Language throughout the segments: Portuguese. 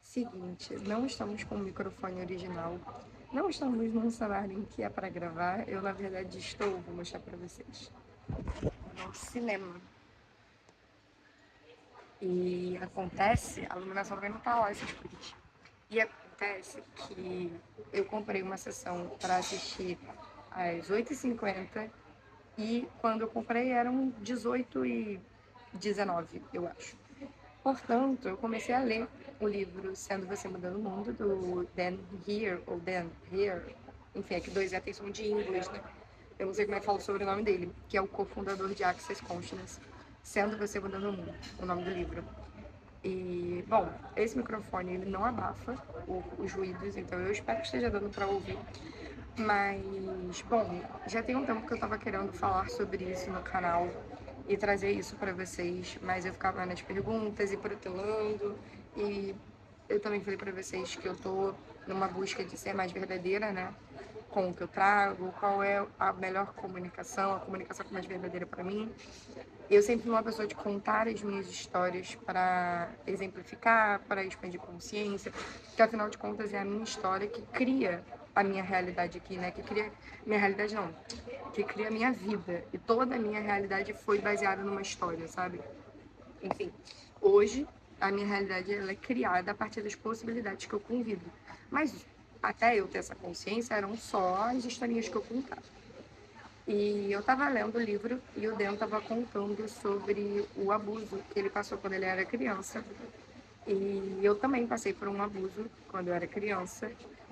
Seguinte, não estamos com o microfone original, não estamos num cenário em que é para gravar. Eu, na verdade, vou mostrar para vocês, no cinema. E acontece, a iluminação também não tá lá, essas coisas. E acontece que eu comprei uma sessão para assistir às 8h50 e quando eu comprei eram 18h19, eu acho. Portanto, eu comecei a ler o livro Sendo Você Mudando o Mundo, do Dan Here, ou Dan Here, enfim, é que dois E's são de inglês, né? Eu não sei como é que fala sobre o nome dele, que é o cofundador de Access Consciousness, Sendo Você Mudando o Mundo, o nome do livro. E, bom, esse microfone ele não abafa os ruídos, então eu espero que esteja dando para ouvir. Mas, bom, já tem um tempo que eu tava querendo falar sobre isso no canal e trazer isso para vocês, mas eu ficava nas perguntas e protelando. E eu também falei para vocês que eu tô numa busca de ser mais verdadeira, né? Com o que eu trago, qual é a melhor comunicação, a comunicação mais verdadeira para mim. Eu sempre fui uma pessoa de contar as minhas histórias para exemplificar, para expandir consciência, porque afinal de contas é a minha história que cria a minha realidade aqui, né? Que cria minha realidade não, que cria a minha vida. E toda a minha realidade foi baseada numa história, sabe? Enfim, hoje a minha realidade ela é criada a partir das possibilidades que eu convido. Mas até eu ter essa consciência eram só as historinhas que eu contava. E eu estava lendo o livro e o Dan estava contando sobre o abuso que ele passou quando ele era criança. E eu também passei por um abuso quando eu era criança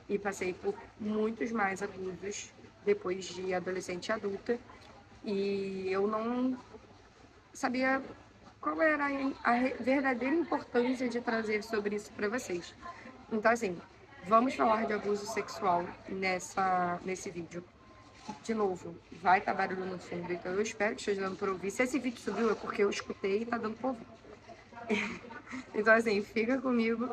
e passei por muitos mais abusos depois de adolescente e adulta. E eu não sabia qual era a verdadeira importância de trazer sobre isso para vocês. Então, assim, vamos falar de abuso sexual nesse vídeo. De novo, vai estar barulho no fundo, então eu espero que esteja dando para ouvir. Se esse vídeo subiu é porque eu escutei e tá dando para ouvir. Então, assim, fica comigo.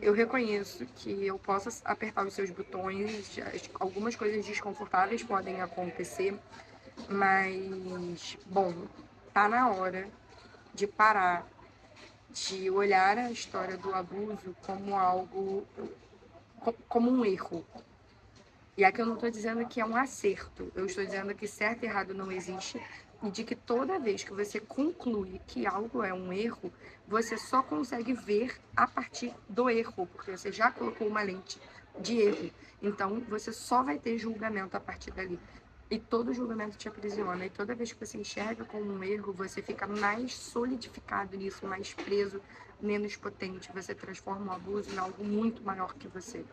Eu reconheço que eu posso apertar os seus botões, algumas coisas desconfortáveis podem acontecer, mas, bom, tá na hora de parar de olhar a história do abuso como algo, como um erro. E aqui eu não estou dizendo que é um acerto, eu estou dizendo que certo e errado não existe e de que toda vez que você conclui que algo é um erro, você só consegue ver a partir do erro, porque você já colocou uma lente de erro. Então você só vai ter julgamento a partir dali. E todo julgamento te aprisiona. E toda vez que você enxerga como um erro, você fica mais solidificado nisso, mais preso, menos potente. Você transforma o abuso em algo muito maior que você.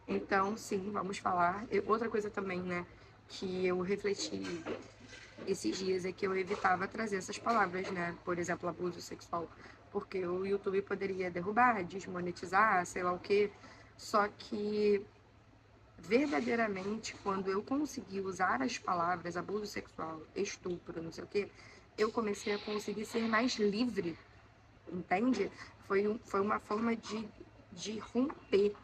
Então, sim, vamos falar. Outra coisa também, né, que eu refleti esses dias é que eu evitava trazer essas palavras, né? Por exemplo, abuso sexual, porque o YouTube poderia derrubar, desmonetizar, sei lá o quê. Só que verdadeiramente, quando eu consegui usar as palavras abuso sexual, estupro, não sei o quê, eu comecei a conseguir ser mais livre, entende? Foi uma forma de romper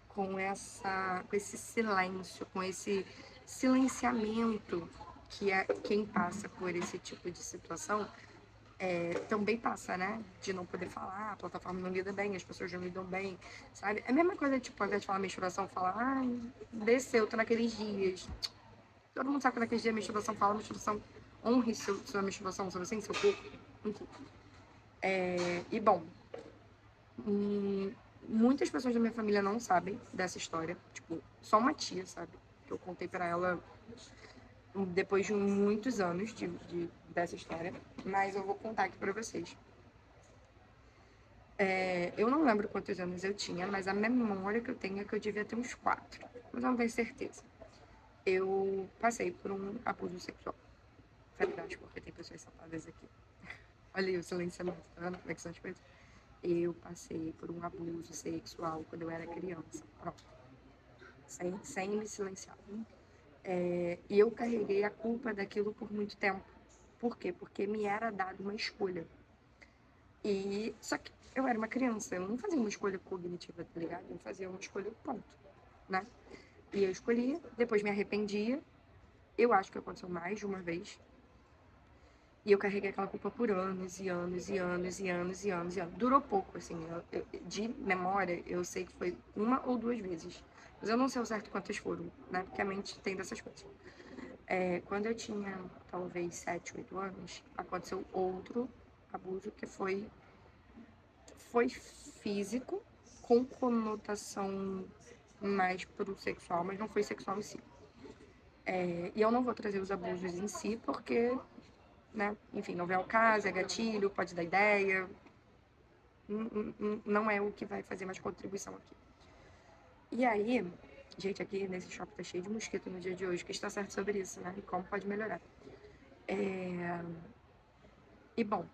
com esse silêncio, com esse silenciamento que é quem passa por esse tipo de situação também passa, né? De não poder falar, a plataforma não lida bem, as pessoas não lidam bem, sabe? É a mesma coisa, tipo, ao invés de falar menstruação, falar, ai, desceu, tô naqueles dias. Todo mundo sabe que naqueles dias a menstruação fala, menstruação, honre sua menstruação, sabe assim, seu corpo, enfim. E bom, muitas pessoas da minha família não sabem dessa história. Tipo, só uma tia sabe. Que eu contei pra ela depois de muitos anos dessa história. Mas eu vou contar aqui pra vocês. Eu não lembro quantos anos eu tinha, mas a memória que eu tenho é que eu devia ter uns 4. Mas eu não tenho certeza. Eu passei por um abuso sexual. Verdade, porque tem pessoas sentadas aqui. Olha aí o silenciamento, tá vendo como é que são as coisas? Eu passei por um abuso sexual quando eu era criança. Pronto. Sem me silenciar. E eu carreguei a culpa daquilo por muito tempo. Por quê? Porque me era dado uma escolha. Só que eu era uma criança, eu não fazia uma escolha cognitiva, tá ligado? Eu fazia uma escolha ponto, né? E eu escolhia, depois me arrependia. Eu acho que aconteceu mais de uma vez. E eu carreguei aquela culpa por anos e anos e anos e anos e anos e anos. Durou pouco, assim. De memória, eu sei que foi uma ou duas vezes. Mas eu não sei ao certo quantas foram, né? Porque a mente tem dessas coisas. Quando eu tinha, talvez, 7, 8 anos, aconteceu outro abuso que foi físico, com conotação mais pro sexual, mas não foi sexual em si. E eu não vou trazer os abusos em si, porque, né, enfim, não vem ao caso, é gatilho, pode dar ideia, não é o que vai fazer mais contribuição aqui. E aí, gente, aqui nesse shopping tá cheio de mosquito no dia de hoje, que está certo sobre isso, né, e como pode melhorar. E bom,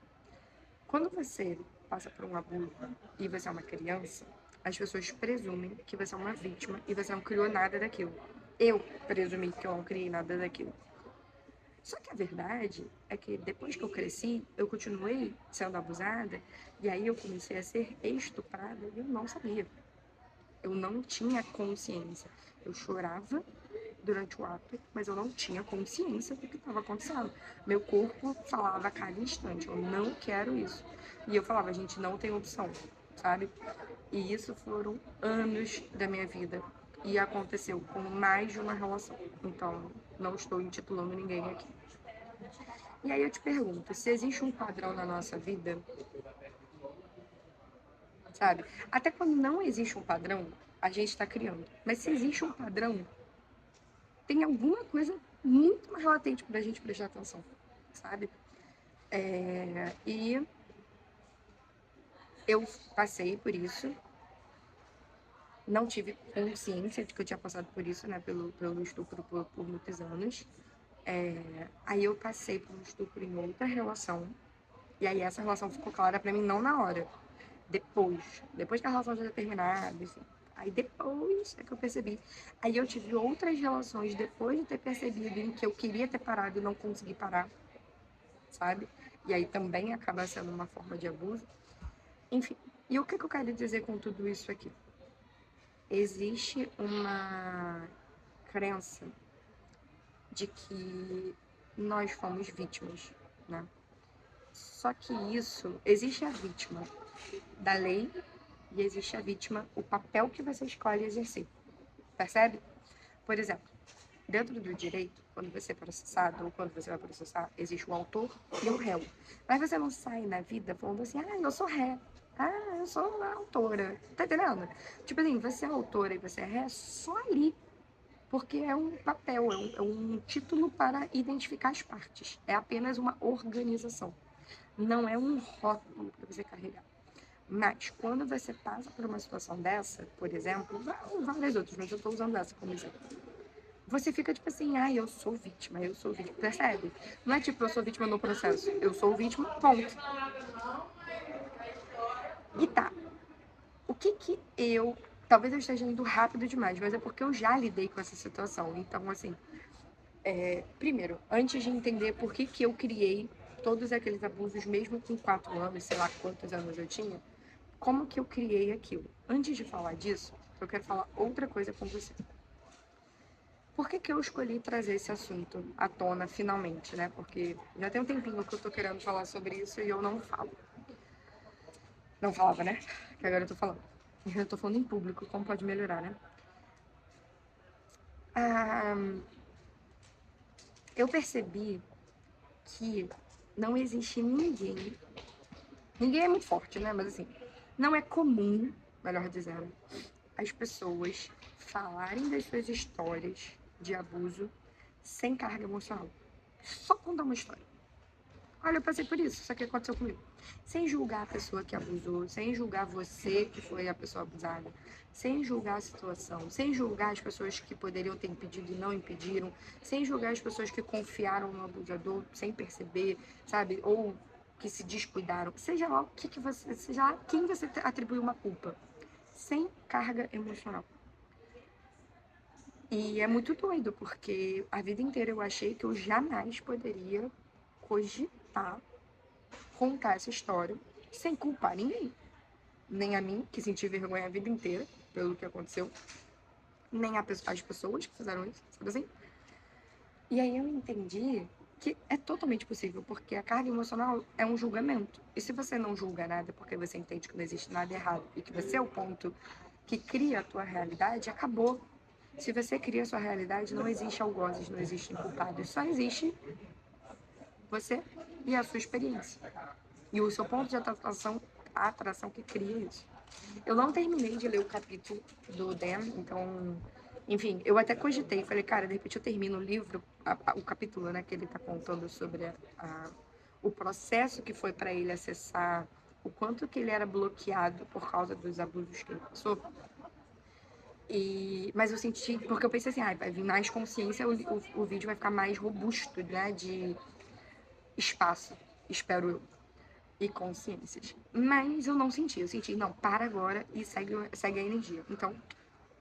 quando você passa por um abuso e você é uma criança, as pessoas presumem que você é uma vítima e você não criou nada daquilo. Eu presumi que eu não criei nada daquilo. Só que a verdade é que depois que eu cresci, eu continuei sendo abusada e aí eu comecei a ser estuprada e eu não sabia. Eu não tinha consciência. Eu chorava durante o ato, mas eu não tinha consciência do que estava acontecendo. Meu corpo falava a cada instante, eu não quero isso. E eu falava, a gente não tem opção, sabe? E isso foram anos da minha vida. E aconteceu com mais de uma relação. Então, não estou intitulando ninguém aqui. E aí eu te pergunto, se existe um padrão na nossa vida, sabe? Até quando não existe um padrão, a gente está criando. Mas se existe um padrão, tem alguma coisa muito mais latente pra gente prestar atenção, sabe? E eu passei por isso, não tive consciência de que eu tinha passado por isso, né? Pelo estupro por muitos anos. Aí eu passei por um estupro em outra relação, e aí essa relação ficou clara pra mim não na hora, depois que a relação já tinha terminado, enfim. Aí depois é que eu percebi. Aí eu tive outras relações depois de ter percebido em que eu queria ter parado e não consegui parar, sabe? E aí também acaba sendo uma forma de abuso. Enfim, e o que eu quero dizer com tudo isso aqui? Existe uma crença de que nós fomos vítimas, né? Só que isso, existe a vítima da lei e existe a vítima, o papel que você escolhe exercer, percebe? Por exemplo, dentro do direito, quando você é processado ou quando você vai processar, existe o autor e o réu. Mas você não sai na vida falando assim, eu sou ré, eu sou a autora, tá entendendo? Tipo assim, você é autora e você é ré só ali, porque é um papel, é um título para identificar as partes. É apenas uma organização, não é um rótulo para você carregar. Mas quando você passa por uma situação dessa, por exemplo, várias outras, mas eu estou usando essa como exemplo. Você fica tipo assim, eu sou vítima, percebe? Não é tipo, eu sou vítima no processo, eu sou vítima, ponto. E tá, o que eu... Talvez eu esteja indo rápido demais, mas é porque eu já lidei com essa situação. Então, assim, primeiro, antes de entender por que eu criei todos aqueles abusos, mesmo com 4 anos, sei lá quantos anos eu tinha, como que eu criei aquilo? Antes de falar disso, eu quero falar outra coisa com você. Por que eu escolhi trazer esse assunto à tona finalmente, né? Porque já tem um tempinho que eu tô querendo falar sobre isso e eu não falo. Não falava, né? Que agora eu tô falando. Eu tô falando em público, como pode melhorar, né? Eu percebi que não existe ninguém. Ninguém é muito forte, né? Mas assim, não é comum, melhor dizendo, as pessoas falarem das suas histórias de abuso sem carga emocional. Só contar uma história. Olha, eu passei por isso aqui aconteceu comigo. Sem julgar a pessoa que abusou, sem julgar você que foi a pessoa abusada, sem julgar a situação, sem julgar as pessoas que poderiam ter impedido e não impediram, sem julgar as pessoas que confiaram no abusador sem perceber, sabe? Ou que se descuidaram. Seja lá o que você, seja lá quem você atribuiu uma culpa. Sem carga emocional. E é muito doido, porque a vida inteira eu achei que eu jamais poderia cogitar contar essa história sem culpar ninguém. Nem a mim, que senti vergonha a vida inteira pelo que aconteceu, nem as pessoas que fizeram isso, sabe assim? E aí eu entendi que é totalmente possível, porque a carga emocional é um julgamento. E se você não julga nada porque você entende que não existe nada errado e que você é o ponto que cria a tua realidade, acabou. Se você cria a sua realidade, não existe algozes, não existe culpados, só existe você e a sua experiência. E o seu ponto de atração, a atração que cria isso. Eu não terminei de ler o capítulo do Dan, então, enfim, eu até cogitei, falei, cara, de repente eu termino o livro, o capítulo, né, que ele tá contando sobre o processo que foi para ele acessar, o quanto que ele era bloqueado por causa dos abusos que ele passou. Mas eu senti, porque eu pensei assim, vai vir mais consciência, o vídeo vai ficar mais robusto, né, de espaço, espero eu, e consciências. Mas eu não senti, eu senti, não, para agora e segue a energia. Então,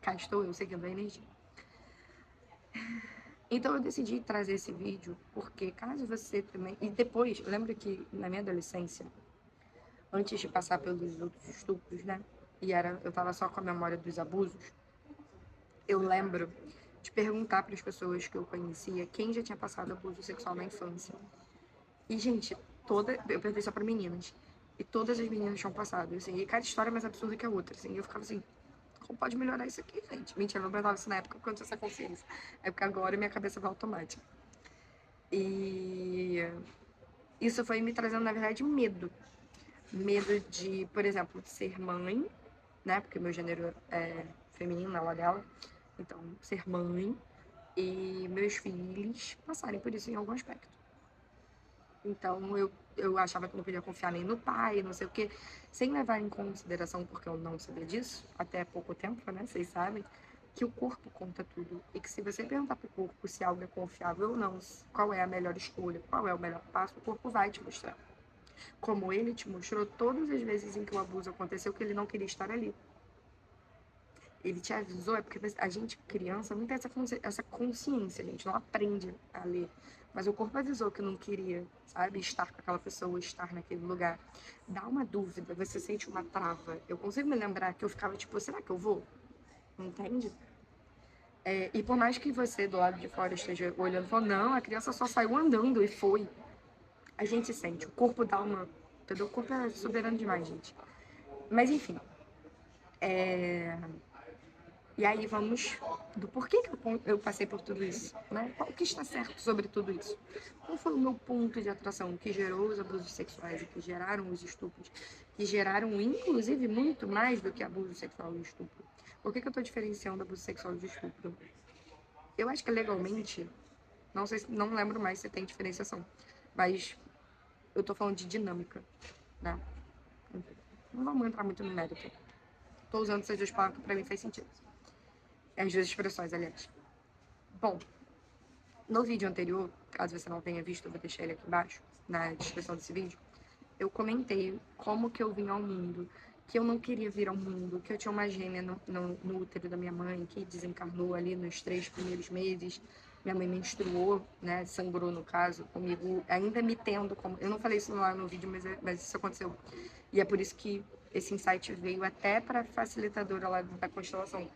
cá estou eu seguindo a energia. Então eu decidi trazer esse vídeo, porque caso você também... E depois, eu lembro que na minha adolescência, antes de passar pelos outros estupros, né, eu tava só com a memória dos abusos, eu lembro de perguntar para as pessoas que eu conhecia quem já tinha passado abuso sexual na infância. E, gente, eu perguntei só pra meninas. E todas as meninas tinham passado. Assim, e cada história é mais absurda que a outra. Assim, e eu ficava assim, como pode melhorar isso aqui, gente? Mentira, eu não pensava isso na época porque eu não tinha essa consciência. É porque agora minha cabeça vai automática. E isso foi me trazendo, na verdade, medo. Medo de, por exemplo, ser mãe, né? Porque meu gênero é feminino, ela dela. Então, ser mãe e meus filhos passarem por isso em algum aspecto. Então, eu achava que não podia confiar nem no pai, não sei o quê, sem levar em consideração, porque eu não sabia disso, até pouco tempo, né? Vocês sabem, que o corpo conta tudo. E que se você perguntar pro corpo se algo é confiável ou não, qual é a melhor escolha, qual é o melhor passo, o corpo vai te mostrar. Como ele te mostrou todas as vezes em que o abuso aconteceu, que ele não queria estar ali. Ele te avisou, é porque a gente, criança, não tem essa consciência, a gente não aprende a ler. Mas o corpo avisou que não queria, sabe, estar com aquela pessoa, estar naquele lugar. Dá uma dúvida, você sente uma trava. Eu consigo me lembrar que eu ficava tipo, será que eu vou? Entende? E por mais que você do lado de fora esteja olhando e falando, não, a criança só saiu andando e foi. A gente sente, o corpo dá uma. Entendeu? O corpo é soberano demais, gente. Mas enfim. E aí vamos do porquê que eu passei por tudo isso, né? Qual que está certo sobre tudo isso? Qual foi o meu ponto de atração que gerou os abusos sexuais e que geraram os estupros, que geraram inclusive muito mais do que abuso sexual e estupro? Por que eu estou diferenciando abuso sexual de estupro? Eu acho que legalmente, não sei, não lembro mais se tem diferenciação, mas eu estou falando de dinâmica, né? Não vamos entrar muito no mérito. Estou usando essas duas palavras que para mim faz sentido. As duas expressões, aliás. Bom, no vídeo anterior, caso você não tenha visto, eu vou deixar ele aqui embaixo, na descrição desse vídeo, eu comentei como que eu vim ao mundo, que eu não queria vir ao mundo, que eu tinha uma gêmea no útero da minha mãe, que desencarnou ali nos 3 primeiros meses. Minha mãe menstruou, né, sangrou no caso, comigo, ainda me tendo como... Eu não falei isso lá no vídeo, mas isso aconteceu. E é por isso que esse insight veio até para a facilitadora lá da constelação,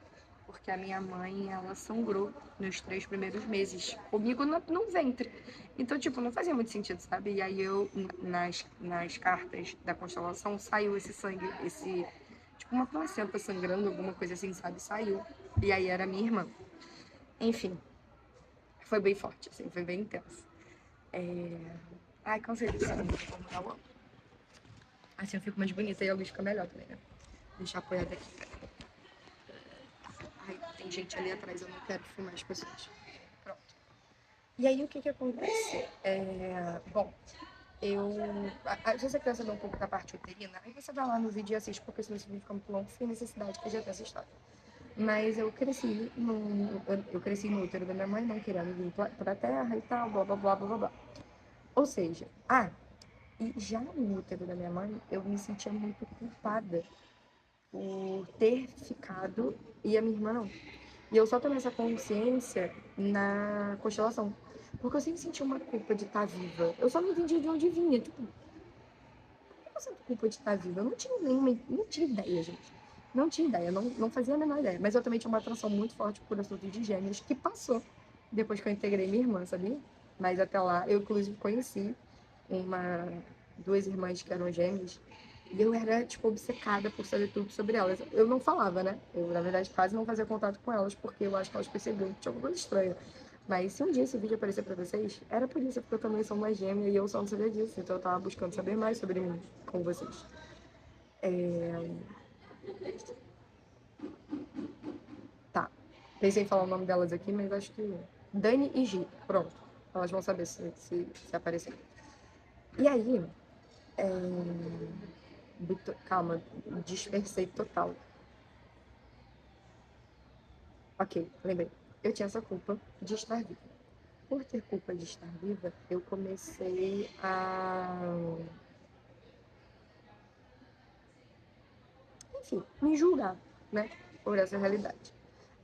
porque a minha mãe, ela sangrou nos 3 primeiros meses, comigo no ventre. Então, tipo, não fazia muito sentido, sabe? E aí nas cartas da constelação, saiu esse sangue, tipo, uma placenta sangrando, alguma coisa assim, sabe? Saiu. E aí era minha irmã. Enfim, foi bem forte, assim, foi bem intenso. Ai, cansei de ser como eu amo. Assim eu fico mais bonita e a luz fica melhor também, né? Deixar apoiada aqui. Ai, tem gente ali atrás, eu não quero filmar as pessoas. Pronto. E aí, o que acontece? Bom, se você quer saber um pouco da parte uterina, aí você vai lá no vídeo e assiste, porque senão esse vídeo fica muito longo, sem necessidade que já tem essa história. Mas eu cresci no útero da minha mãe, não querendo vir pra terra e tal, blá, blá, blá, blá, blá. Ou seja, e já no útero da minha mãe, eu me sentia muito culpada por ter ficado e a minha irmã não. E eu só tomei essa consciência na constelação. Porque eu sempre senti uma culpa de estar viva. Eu só não entendi de onde vinha. Tipo, por que eu sinto culpa de estar viva? Eu não tinha ideia, gente. Não tinha ideia, não fazia a menor ideia. Mas eu também tinha uma atração muito forte por assunto de gêmeos que passou depois que eu integrei minha irmã, sabia? Mas até lá, eu inclusive conheci duas irmãs que eram gêmeas, e eu era, tipo, obcecada por saber tudo sobre elas. Eu não falava, né? Eu, na verdade, quase não fazia contato com elas, porque eu acho que elas percebiam que tinha alguma coisa estranha. Mas se um dia esse vídeo aparecer pra vocês, era por isso, porque eu também sou uma gêmea e eu só não sabia disso. Então eu tava buscando saber mais sobre mim com vocês. Tá. Pensei em falar o nome delas aqui, mas acho que. Dani e Gi. Pronto. Elas vão saber se aparecer. E aí. Calma, dispersei total. Ok, lembrei. Eu tinha essa culpa de estar viva. Por ter culpa de estar viva, eu comecei a, enfim, me julgar, né? Por essa realidade.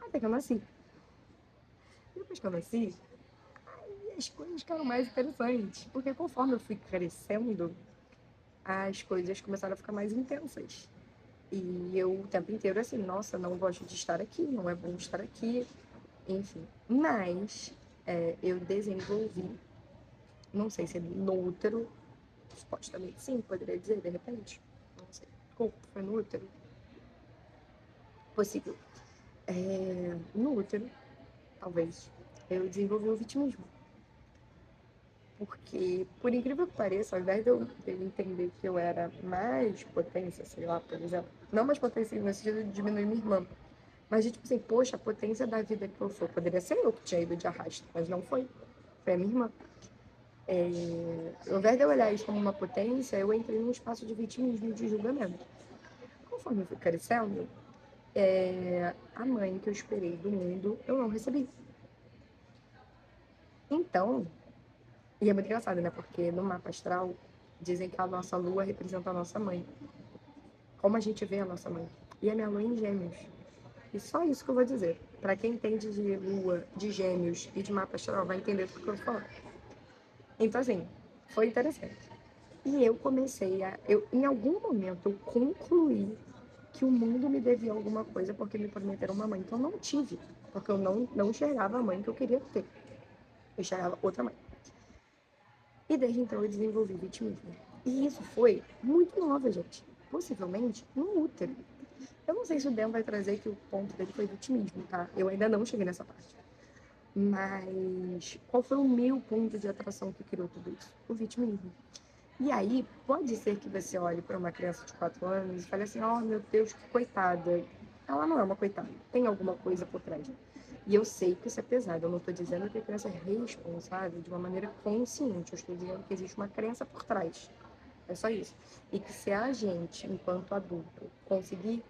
Até que eu nasci. Depois que eu nasci, aí as coisas ficaram mais interessantes. Porque conforme eu fui crescendo, as coisas começaram a ficar mais intensas. E eu o tempo inteiro assim, nossa, não gosto de estar aqui, não é bom estar aqui, enfim. Mas eu desenvolvi, não sei se é no útero, supostamente sim, poderia dizer, de repente, não sei, corpo foi no útero, possível. No útero, talvez, eu desenvolvi o vitimismo. Porque, por incrível que pareça, ao invés de eu entender que eu era mais potência, sei lá, por exemplo, não mais potência no sentido de diminuir minha irmã, mas de tipo assim, poxa, a potência da vida que eu sou, poderia ser eu que tinha ido de arrasto, mas não foi. Foi a minha irmã. Ao invés de eu olhar isso como uma potência, eu entrei num espaço de vitimismo, de julgamento. Conforme eu fui crescendo, a mãe que eu esperei do mundo, eu não recebi. Então, e é muito engraçado, né? Porque no mapa astral, dizem que a nossa lua representa a nossa mãe. Como a gente vê a nossa mãe. E a minha lua em gêmeos. E só isso que eu vou dizer. Pra quem entende de lua, de gêmeos e de mapa astral, vai entender tudo que eu vou falar. Então, assim, foi interessante. E eu comecei a. Em algum momento, eu concluí que o mundo me devia alguma coisa porque me prometeram uma mãe. Então, eu não tive. Porque eu não enxergava a mãe que eu queria ter. Eu enxergava outra mãe. E desde então eu desenvolvi vitimismo. E isso foi muito nova, gente. Possivelmente no útero. Eu não sei se o Dan vai trazer que o ponto dele foi vitimismo, tá? Eu ainda não cheguei nessa parte. Mas qual foi o meu ponto de atração que criou tudo isso? O vitimismo. E aí, pode ser que você olhe para uma criança de 4 anos e fale assim: oh, meu Deus, que coitada. Ela não é uma coitada, tem alguma coisa por trás. E eu sei que isso é pesado, eu não estou dizendo que a criança é responsável de uma maneira consciente, eu estou dizendo que existe uma crença por trás. É só isso. E que se a gente, enquanto adulto, conseguir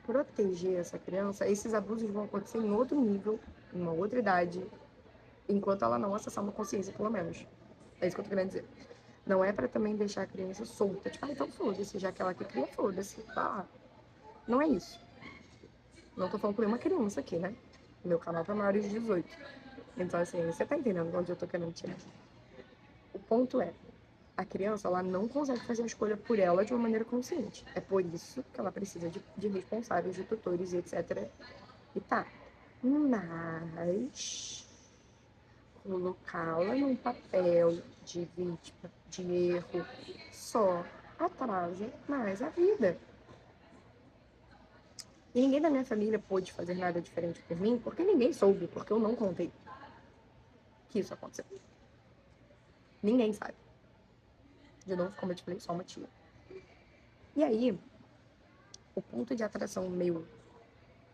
proteger essa criança, esses abusos vão acontecer em outro nível, em uma outra idade, enquanto ela não acessar uma consciência, pelo menos. É isso que eu tô querendo dizer. Não é pra também deixar a criança solta. Tipo, então foda-se, já que ela que cria, foda-se. Tá. Não é isso. Não tô falando com nenhuma criança aqui, né? Meu canal é pra maiores de 18. Então, assim, você tá entendendo onde eu tô querendo tirar. O ponto é, a criança, ela não consegue fazer a escolha por ela de uma maneira consciente. É por isso que ela precisa de responsáveis, de tutores e etc. E tá. Mas colocá-la num papel de vítima, de erro, só atrasa mais a vida. E ninguém da minha família pôde fazer nada diferente por mim, porque ninguém soube, porque eu não contei que isso aconteceu. Ninguém sabe. De novo, como eu te falei, só uma tia. E aí, o ponto de atração meu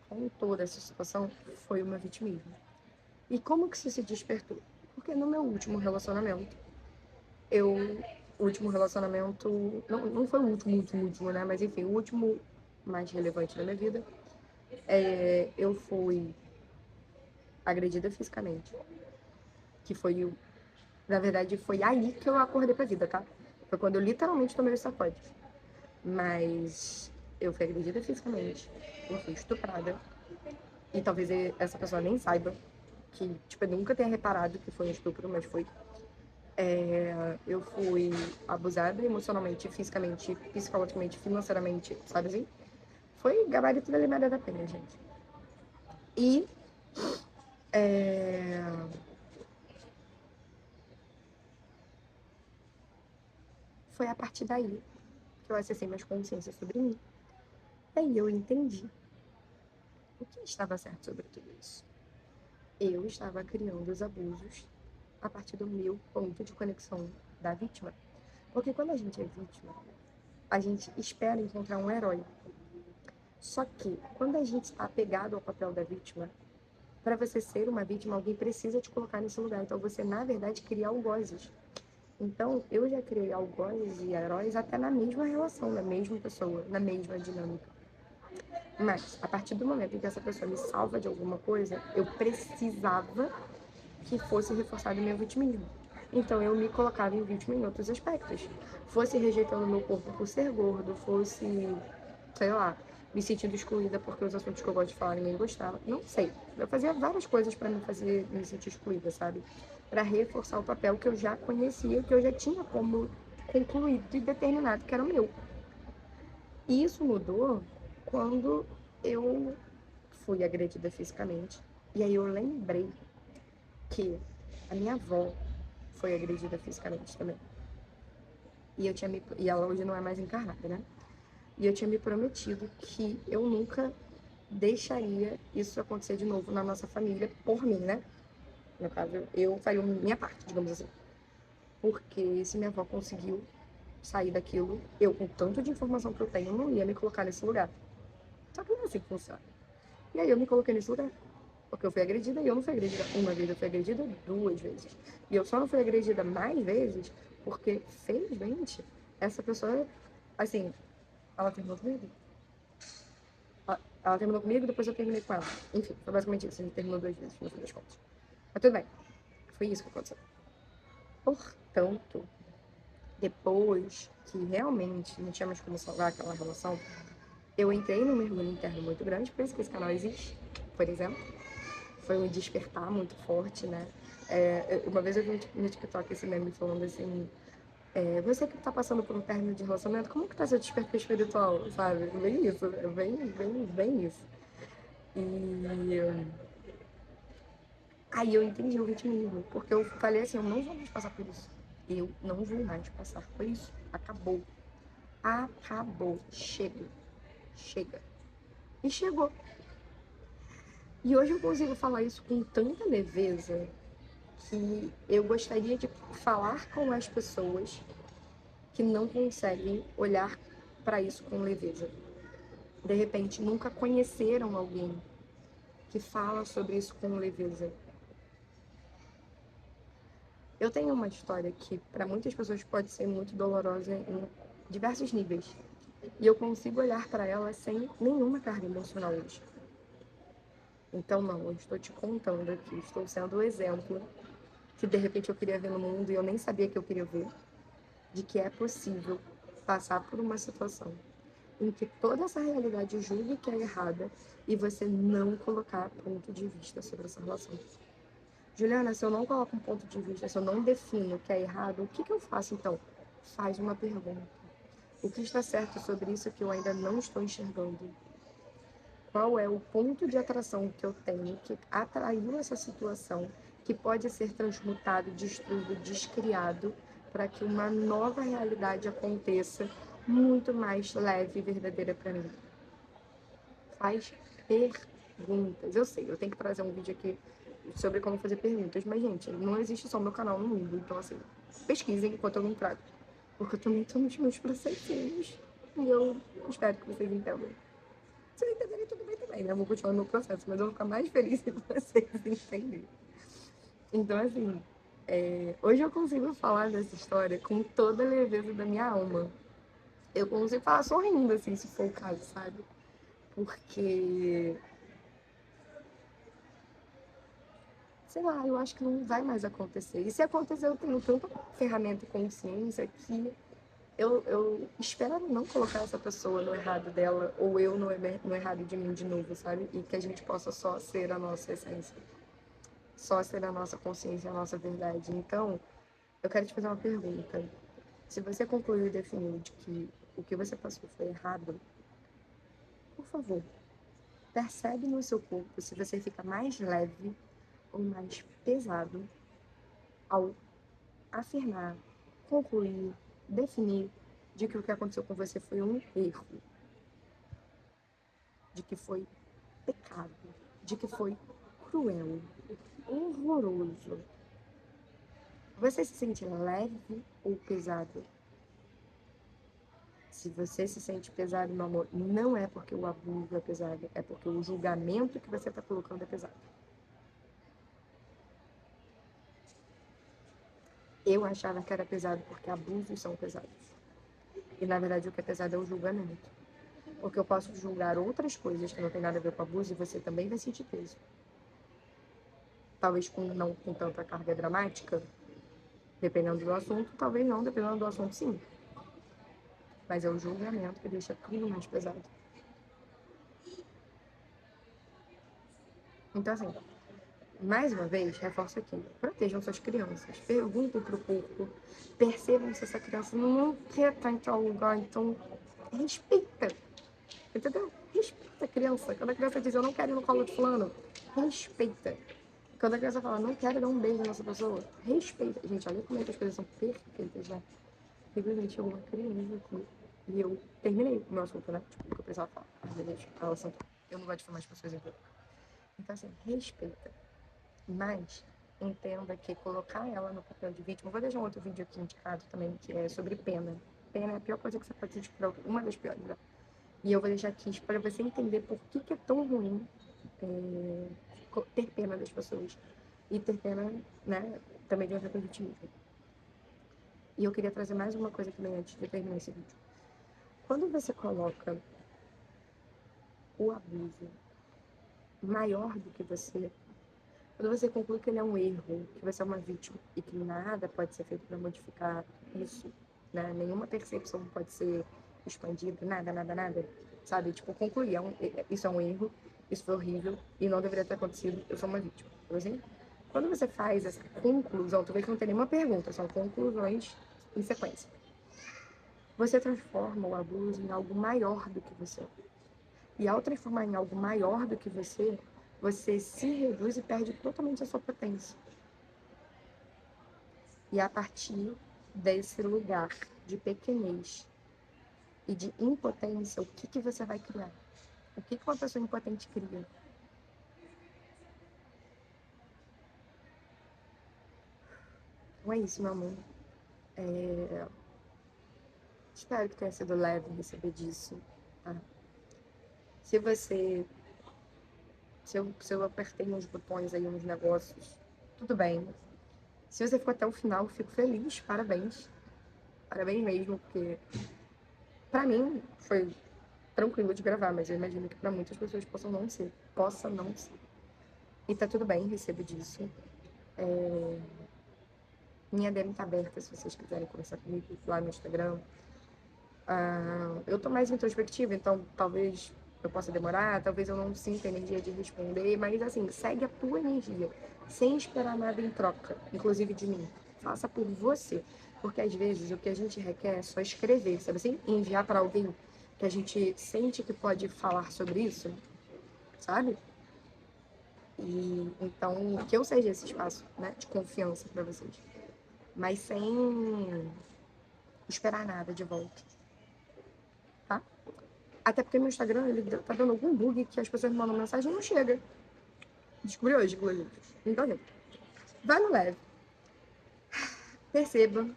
com toda essa situação foi o meu vitimismo. E como que isso se despertou? Porque no meu último relacionamento, eu. O último relacionamento. Não foi o último, né? Mas enfim, o último mais relevante da minha vida. Eu fui agredida fisicamente. Que foi o. Na verdade, foi aí que eu acordei pra vida, tá? Foi quando eu literalmente tomei o sacode. Mas eu fui agredida fisicamente. Eu fui estuprada. E talvez essa pessoa nem saiba que, tipo, eu nunca tenha reparado que foi um estupro, mas foi. Eu fui abusada emocionalmente, fisicamente, psicologicamente, financeiramente, sabe assim? Foi gabarito da Liméria da Penha, gente. E foi a partir daí que eu acessei mais consciência sobre mim. E aí eu entendi o que estava certo sobre tudo isso. Eu estava criando os abusos a partir do meu ponto de conexão da vítima. Porque quando a gente é vítima, a gente espera encontrar um herói. Só que, quando a gente está apegado ao papel da vítima, para você ser uma vítima, alguém precisa te colocar nesse lugar. Então, você, na verdade, cria algozes. Então, eu já criei algozes e heróis até na mesma relação, na mesma pessoa, na mesma dinâmica. Mas, a partir do momento em que essa pessoa me salva de alguma coisa, eu precisava que fosse reforçado o meu vitimismo. Então, eu me colocava em vítima em outros aspectos. Fosse rejeitando meu corpo por ser gordo, fosse, sei lá, me sentindo excluída porque os assuntos que eu gosto de falar ninguém gostava. Não sei. Eu fazia várias coisas para me fazer me sentir excluída, sabe? Para reforçar o papel que eu já conhecia, que eu já tinha como concluído e determinado que era o meu. E isso mudou quando eu fui agredida fisicamente. E aí eu lembrei que a minha avó foi agredida fisicamente também. E ela hoje não é mais encarnada, né? E eu tinha me prometido que eu nunca deixaria isso acontecer de novo na nossa família, por mim, né? No caso, eu faria minha parte, digamos assim. Porque se minha avó conseguiu sair daquilo, eu, com tanto de informação que eu tenho, não ia me colocar nesse lugar. Só que não é assim que funciona. E aí eu me coloquei nesse lugar. Porque eu fui agredida e eu não fui agredida uma vez, eu fui agredida 2 vezes. E eu só não fui agredida mais vezes porque, felizmente, essa pessoa, assim, ela terminou comigo. Ela terminou comigo, depois eu terminei com ela. Enfim, foi basicamente isso. A gente terminou 2 vezes, no fim das contas. Mas tudo bem. Foi isso que aconteceu. Portanto, depois que realmente não tinha mais como salvar aquela relação, eu entrei num mergulho interno muito grande, por isso que esse canal existe, por exemplo. Foi um despertar muito forte, né? Uma vez eu vi no TikTok esse meme falando assim, você que tá passando por um término de relacionamento, como que tá seu despertar espiritual, sabe? Bem isso, bem isso. E aí eu entendi o vitimismo, porque eu falei assim, eu não vou mais passar por isso. Eu não vou mais passar por isso. Acabou. Acabou. Chega. Chega. E chegou. E hoje eu consigo falar isso com tanta leveza que eu gostaria de falar com as pessoas que não conseguem olhar para isso com leveza. De repente, nunca conheceram alguém que fala sobre isso com leveza. Eu tenho uma história que, para muitas pessoas, pode ser muito dolorosa em diversos níveis. E eu consigo olhar para ela sem nenhuma carga emocional hoje. Então, não, eu estou te contando aqui, estou sendo o exemplo que, de repente, eu queria ver no mundo e eu nem sabia que eu queria ver, de que é possível passar por uma situação em que toda essa realidade julgue que é errada e você não colocar ponto de vista sobre essa relação. Juliana, se eu não coloco um ponto de vista, se eu não defino o que é errado, o que eu faço então? Faz uma pergunta. O que está certo sobre isso que eu ainda não estou enxergando? Qual é o ponto de atração que eu tenho que atraiu essa situação, que pode ser transmutado, destruído, descriado, para que uma nova realidade aconteça muito mais leve e verdadeira para mim? Faz perguntas. Eu sei, eu tenho que trazer um vídeo aqui sobre como fazer perguntas, mas, gente, não existe só meu canal no mundo, então, assim, pesquisem enquanto eu não trago, porque eu também estou nos meus processinhos e eu espero que vocês entendam. Se não entenderem, tudo bem também, né? Eu vou continuar no meu processo, mas eu vou ficar mais feliz se vocês entenderem. Então, assim, hoje eu consigo falar dessa história com toda a leveza da minha alma. Eu consigo falar sorrindo, assim, se for o caso, sabe? Porque, sei lá, eu acho que não vai mais acontecer. E se acontecer, eu tenho tanta ferramenta e consciência que eu espero não colocar essa pessoa no errado dela ou eu no errado de mim de novo, sabe? E que a gente possa só ser a nossa essência, só ser a nossa consciência, a nossa verdade. Então, eu quero te fazer uma pergunta. Se você concluiu e definiu de que o que você passou foi errado, por favor, percebe no seu corpo se você fica mais leve ou mais pesado ao afirmar, concluir, definir de que o que aconteceu com você foi um erro, de que foi pecado, de que foi cruel, horroroso. Você se sente leve ou pesado? Se você se sente pesado, meu amor, não é porque o abuso é pesado, é porque o julgamento que você está colocando é pesado. Eu achava que era pesado porque abusos são pesados. E na verdade o que é pesado é o julgamento. Porque eu posso julgar outras coisas que não tem nada a ver com abuso e você também vai sentir peso. Talvez não com tanta carga dramática, dependendo do assunto, talvez não, dependendo do assunto, sim. Mas é o julgamento que deixa tudo mais pesado. Então, assim, mais uma vez, reforço aqui, protejam suas crianças, perguntem pro corpo, percebam se essa criança não quer estar em tal lugar, então respeita, entendeu? Respeita a criança. Quando a criança diz, eu não quero ir no colo de fulano, respeita. Quando a criança fala, não quero dar um beijo nessa pessoa, respeita. Gente, olha como é que as coisas são perfeitas, né? Simplesmente chegou uma criança aqui e eu terminei o meu assunto, né? Tipo, o que eu precisava falar. Ela sentou. Eu não gosto de filmar as pessoas em público. Então, assim, respeita. Mas entenda que colocar ela no papel de vítima... Vou deixar um outro vídeo aqui indicado também, que é sobre pena. Pena é a pior coisa que você pode sentir por alguém. Uma das piores, né? E eu vou deixar aqui para você entender por que é tão ruim ter pena das pessoas. E ter pena, né, também de outra vitimismo. E eu queria trazer mais uma coisa também antes de terminar esse vídeo. Quando você coloca o abuso maior do que você, quando você conclui que ele é um erro, que você é uma vítima e que nada pode ser feito para modificar isso, né? Nenhuma percepção pode ser expandida, nada, sabe? Tipo, concluir, isso é um erro, isso foi horrível e não deveria ter acontecido, eu sou uma vítima. Por exemplo, quando você faz essa conclusão, tu vê que não tem nenhuma pergunta, são conclusões em sequência. Você transforma o abuso em algo maior do que você. E ao transformar em algo maior do que você se reduz e perde totalmente a sua potência. E a partir desse lugar de pequenez e de impotência, o que você vai criar? O que uma pessoa impotente cria? Então é isso, meu amor. Espero que tenha sido leve receber disso. Tá? Se você... Se eu apertei uns botões aí, uns negócios, tudo bem. Se você ficou até o final, fico feliz, parabéns. Parabéns mesmo, porque pra mim foi tranquilo de gravar, mas eu imagino que pra muitas pessoas possa não ser. E tá tudo bem, recebo disso. Minha DM tá aberta se vocês quiserem conversar comigo lá no Instagram. Eu tô mais introspectiva, então talvez eu possa demorar, talvez eu não sinta energia de responder, mas assim, segue a tua energia, sem esperar nada em troca, inclusive de mim. Faça por você, porque às vezes o que a gente requer é só escrever, sabe assim? Enviar para alguém que a gente sente que pode falar sobre isso, sabe? E então, que eu seja esse espaço, né, de confiança para vocês, mas sem esperar nada de volta, tá? Até porque meu Instagram, ele tá dando algum bug que as pessoas me mandam mensagem e não chega. Descobri hoje, inclusive. Então, gente, vai no leve. Perceba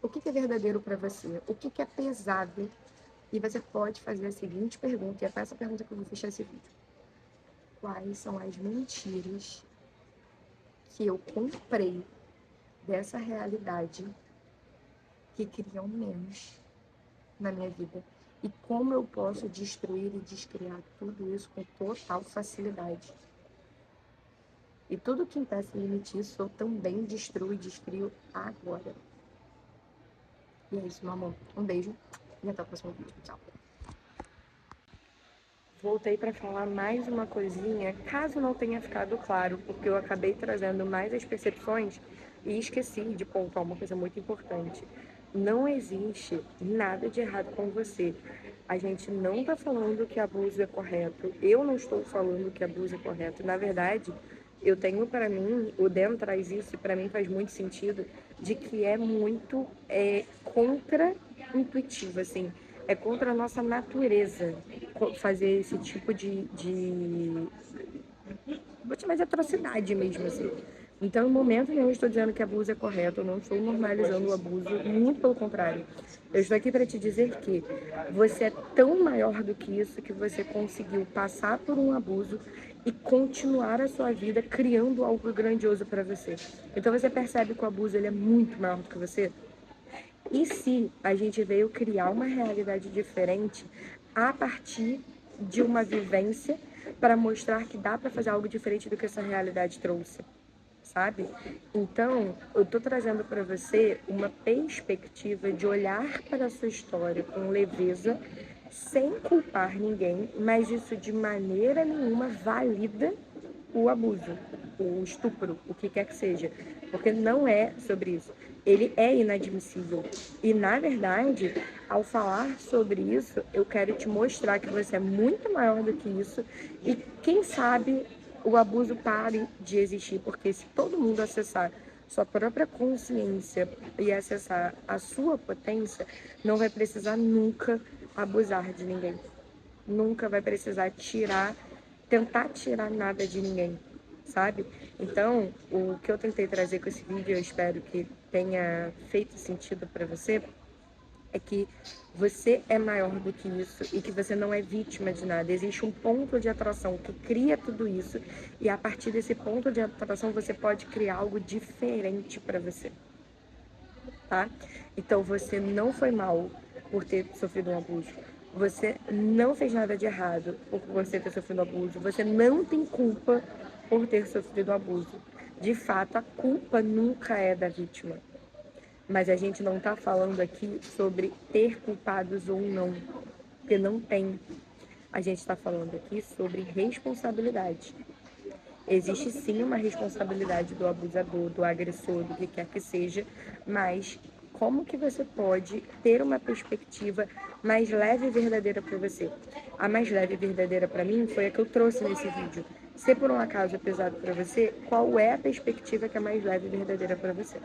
o que é verdadeiro para você, o que é pesado. E você pode fazer a seguinte pergunta, e é para essa pergunta que eu vou fechar esse vídeo. Quais são as mentiras que eu comprei dessa realidade que criam menos na minha vida? E como eu posso destruir e descriar tudo isso com total facilidade? E tudo que impeça o limite isso, eu também destruo e descrio agora. E é isso, meu amor. Um beijo e até o próximo vídeo. Tchau. Voltei para falar mais uma coisinha, caso não tenha ficado claro, porque eu acabei trazendo mais as percepções e esqueci de pontuar uma coisa muito importante. Não existe nada de errado com você. A gente não está falando que abuso é correto. Eu não estou falando que abuso é correto. Na verdade, eu tenho para mim, o Dan traz isso e para mim faz muito sentido, de que é muito contra-intuitivo, assim, é contra a nossa natureza fazer esse tipo vou chamar de atrocidade mesmo, assim. Então, em momento nenhum, eu estou dizendo que abuso é correto, eu não estou normalizando o abuso, muito pelo contrário. Eu estou aqui para te dizer que você é tão maior do que isso, que você conseguiu passar por um abuso e continuar a sua vida criando algo grandioso para você. Então, você percebe que o abuso ele é muito maior do que você? E se a gente veio criar uma realidade diferente a partir de uma vivência para mostrar que dá para fazer algo diferente do que essa realidade trouxe, sabe? Então, eu tô trazendo para você uma perspectiva de olhar para a sua história com leveza, sem culpar ninguém, mas isso de maneira nenhuma valida o abuso, o estupro, o que quer que seja, porque não é sobre isso. Ele é inadmissível. E, na verdade, ao falar sobre isso, eu quero te mostrar que você é muito maior do que isso e, quem sabe, o abuso pare de existir, porque se todo mundo acessar sua própria consciência e acessar a sua potência, não vai precisar nunca abusar de ninguém. Nunca vai precisar tentar tirar nada de ninguém, sabe? Então, o que eu tentei trazer com esse vídeo, eu espero que tenha feito sentido para você, é que você é maior do que isso e que você não é vítima de nada. Existe um ponto de atração que cria tudo isso e a partir desse ponto de atração você pode criar algo diferente para você, tá? Então você não foi mal por ter sofrido um abuso. Você não fez nada de errado por você ter sofrido um abuso. Você não tem culpa por ter sofrido um abuso. De fato, a culpa nunca é da vítima. Mas a gente não tá falando aqui sobre ter culpados ou não, porque não tem. A gente está falando aqui sobre responsabilidade. Existe sim uma responsabilidade do abusador, do agressor, do que quer que seja, mas como que você pode ter uma perspectiva mais leve e verdadeira para você? A mais leve e verdadeira para mim foi a que eu trouxe nesse vídeo. Se por um acaso é pesado para você, qual é a perspectiva que é mais leve e verdadeira para você?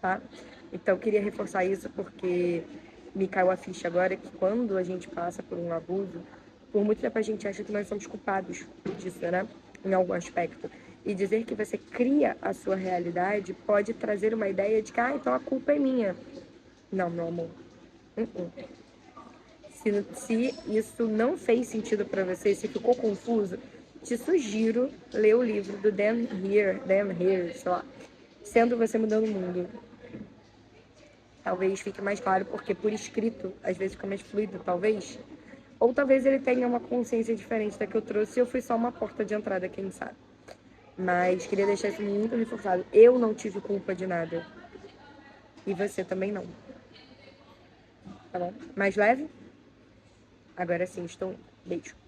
Tá? Então, eu queria reforçar isso porque me caiu a ficha agora que quando a gente passa por um abuso, por muito tempo a gente acha que nós somos culpados disso, né? Em algum aspecto. E dizer que você cria a sua realidade pode trazer uma ideia de que, então a culpa é minha. Não, meu amor. Se isso não fez sentido para você, se ficou confuso, te sugiro ler o livro do Dan Here, sei lá, Sendo Você Mudando o Mundo. Talvez fique mais claro, porque por escrito, às vezes fica mais fluido, talvez. Ou talvez ele tenha uma consciência diferente da que eu trouxe e eu fui só uma porta de entrada, quem sabe. Mas queria deixar isso muito reforçado. Eu não tive culpa de nada. E você também não. Tá bom? Mais leve? Agora sim, estou. Beijo.